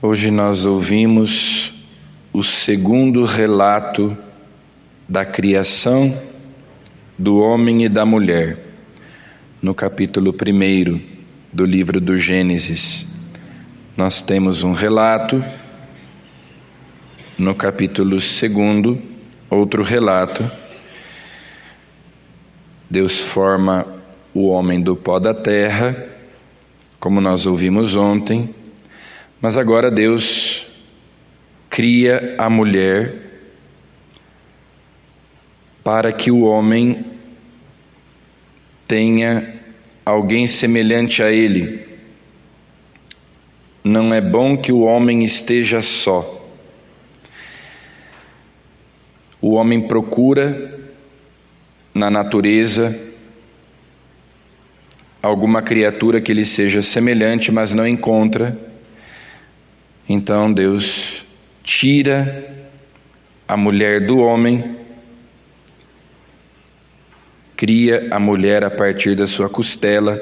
Hoje nós ouvimos o segundo relato da criação do homem e da mulher, no capítulo 1 do livro do Gênesis. Nós temos um relato, no capítulo 2, outro relato. Deus forma o homem do pó da terra, como nós ouvimos ontem, mas agora Deus cria a mulher para que o homem tenha alguém semelhante a ele. Não é bom que o homem esteja só. O homem procura na natureza alguma criatura que lhe seja semelhante, mas não encontra. Então Deus tira a mulher do homem, cria a mulher a partir da sua costela,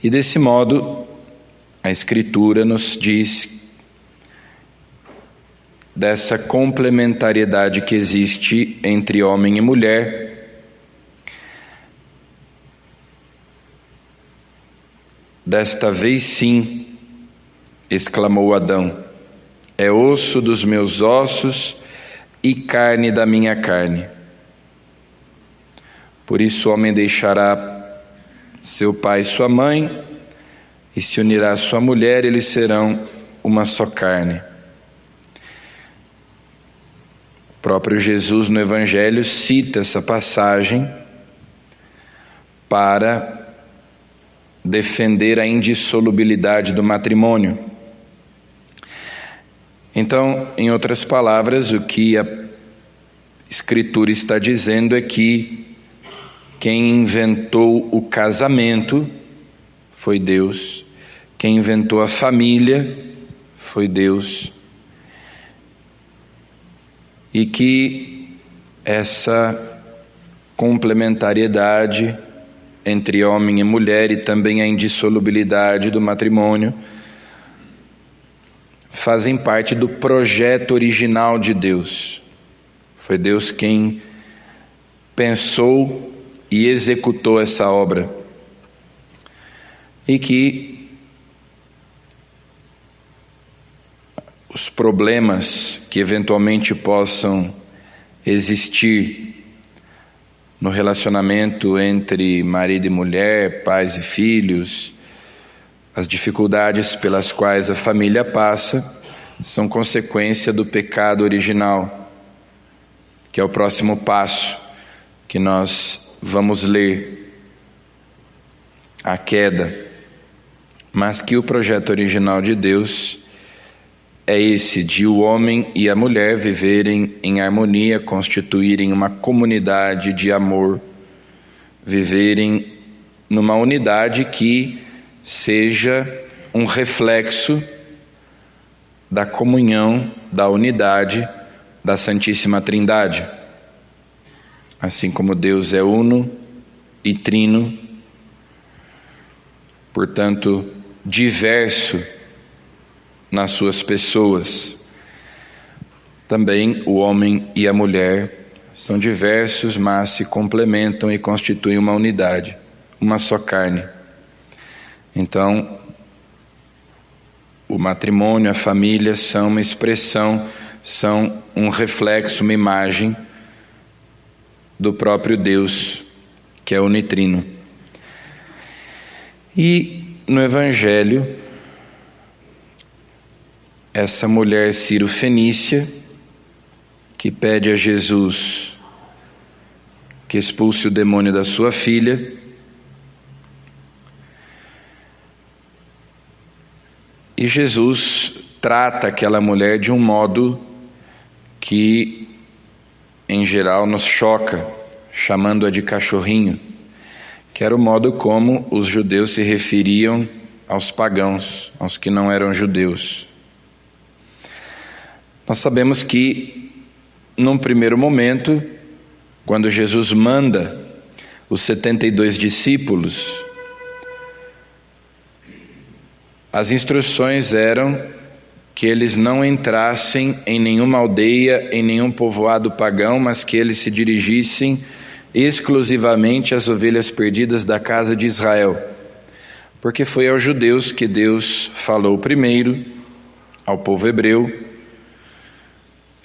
e desse modo a Escritura nos diz dessa complementariedade que existe entre homem e mulher. Desta vez sim, exclamou Adão, é osso dos meus ossos e carne da minha carne. Por isso o homem deixará seu pai e sua mãe e se unirá à sua mulher, eles serão uma só carne. O próprio Jesus no Evangelho cita essa passagem para defender a indissolubilidade do matrimônio. Então, em outras palavras, o que a Escritura está dizendo é que quem inventou o casamento foi Deus, quem inventou a família foi Deus, e que essa complementariedade entre homem e mulher e também a indissolubilidade do matrimônio fazem parte do projeto original de Deus. Foi Deus quem pensou e executou essa obra, e que os problemas que eventualmente possam existir no relacionamento entre marido e mulher, pais e filhos, as dificuldades pelas quais a família passa, são consequência do pecado original, que é o próximo passo que nós vamos ler, a queda. Mas que o projeto original de Deus é esse, de o homem e a mulher viverem em harmonia, constituírem uma comunidade de amor, viverem numa unidade que seja um reflexo da comunhão, da unidade da Santíssima Trindade. Assim como Deus é uno e trino, portanto, diverso nas suas pessoas, também o homem e a mulher são diversos, mas se complementam e constituem uma unidade, uma só carne. Então, o matrimônio, a família são uma expressão, são um reflexo, uma imagem do próprio Deus, que é unitrino. E no Evangelho, essa mulher Ciro-fenícia, que pede a Jesus que expulse o demônio da sua filha, e Jesus trata aquela mulher de um modo que, em geral, nos choca, chamando-a de cachorrinho, que era o modo como os judeus se referiam aos pagãos, aos que não eram judeus. Nós sabemos que, num primeiro momento, quando Jesus manda os 72 discípulos, as instruções eram que eles não entrassem em nenhuma aldeia, em nenhum povoado pagão, mas que eles se dirigissem exclusivamente às ovelhas perdidas da casa de Israel, porque foi aos judeus que Deus falou primeiro, ao povo hebreu.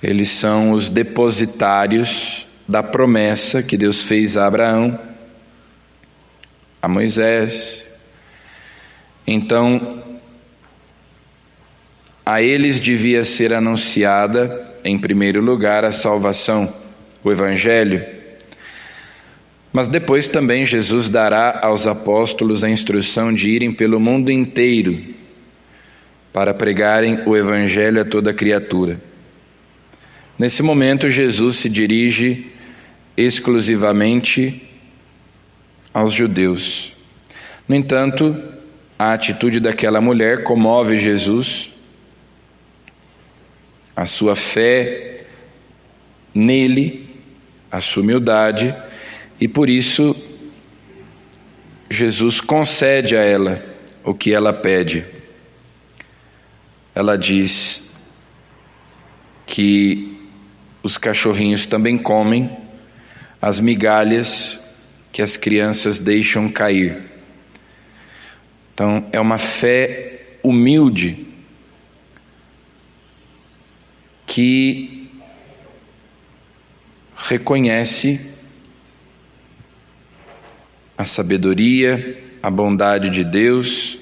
Eles são os depositários da promessa que Deus fez a Abraão, a Moisés. Então, a eles devia ser anunciada, em primeiro lugar, a salvação, o Evangelho. Mas depois também Jesus dará aos apóstolos a instrução de irem pelo mundo inteiro para pregarem o Evangelho a toda criatura. Nesse momento, Jesus se dirige exclusivamente aos judeus. No entanto, a atitude daquela mulher comove Jesus, a sua fé nele, a sua humildade, e por isso Jesus concede a ela o que ela pede. Ela diz que os cachorrinhos também comem as migalhas que as crianças deixam cair. Então, é uma fé humilde que reconhece a sabedoria, a bondade de Deus,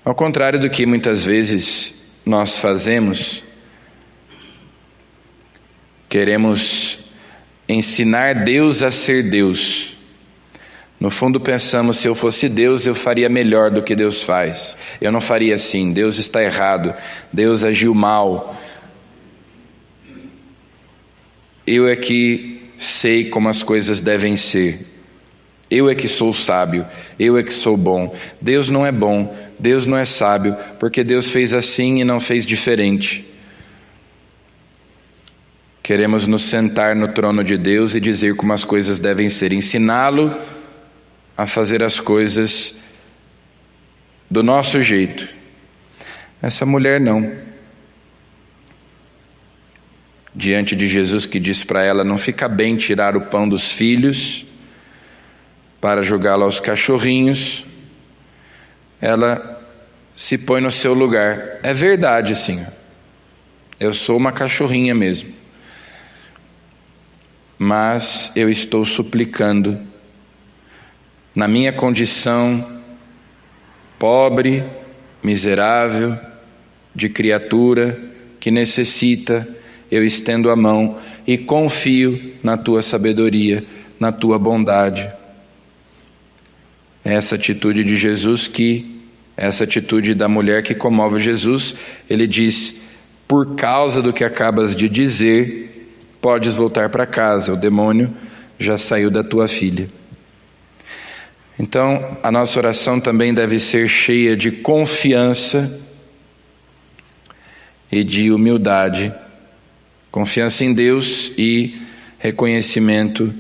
ao contrário do que muitas vezes nós fazemos. Queremos ensinar Deus a ser Deus. No fundo pensamos, se eu fosse Deus, eu faria melhor do que Deus faz. Eu não faria assim, Deus está errado, Deus agiu mal. Eu é que sei como as coisas devem ser. Eu é que sou sábio, eu é que sou bom. Deus não é bom, Deus não é sábio, porque Deus fez assim e não fez diferente. Queremos nos sentar no trono de Deus e dizer como as coisas devem ser, ensiná-lo a fazer as coisas do nosso jeito. Essa mulher não. Diante de Jesus, que diz para ela, não fica bem tirar o pão dos filhos para jogá-lo aos cachorrinhos, ela se põe no seu lugar. É verdade, Senhor, eu sou uma cachorrinha mesmo, mas eu estou suplicando, na minha condição pobre, miserável, de criatura que necessita, eu estendo a mão e confio na tua sabedoria, na tua bondade. Essa atitude de Jesus essa atitude da mulher que comove Jesus, ele diz, por causa do que acabas de dizer, podes voltar para casa, o demônio já saiu da tua filha. Então, a nossa oração também deve ser cheia de confiança e de humildade, confiança em Deus e reconhecimento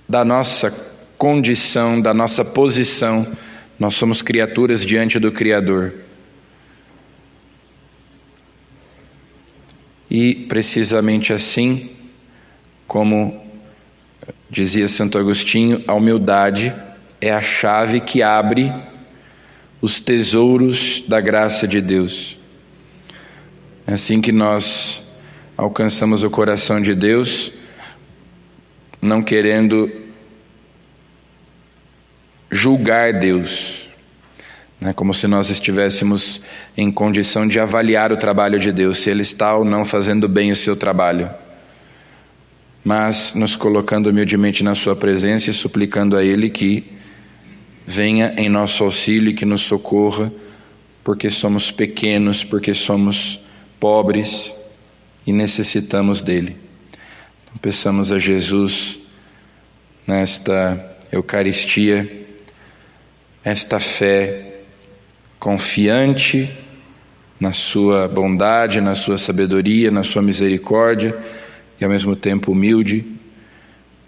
da nossa condição, da nossa posição. Nós somos criaturas diante do Criador. E precisamente assim, como dizia Santo Agostinho, a humildade é a chave que abre os tesouros da graça de Deus. É assim que nós alcançamos o coração de Deus, não querendo julgar Deus, como se nós estivéssemos em condição de avaliar o trabalho de Deus, se Ele está ou não fazendo bem o seu trabalho, mas nos colocando humildemente na sua presença e suplicando a Ele que venha em nosso auxílio e que nos socorra, porque somos pequenos, porque somos pobres e necessitamos dEle. Então, peçamos a Jesus nesta Eucaristia esta fé confiante na sua bondade, na sua sabedoria, na sua misericórdia e ao mesmo tempo humilde,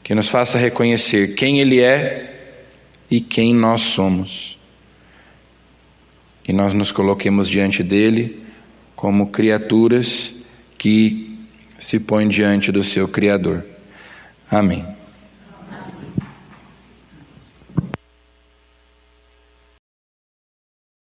que nos faça reconhecer quem Ele é e quem nós somos. e nós nos coloquemos diante dele como criaturas que se põem diante do seu Criador. Amém.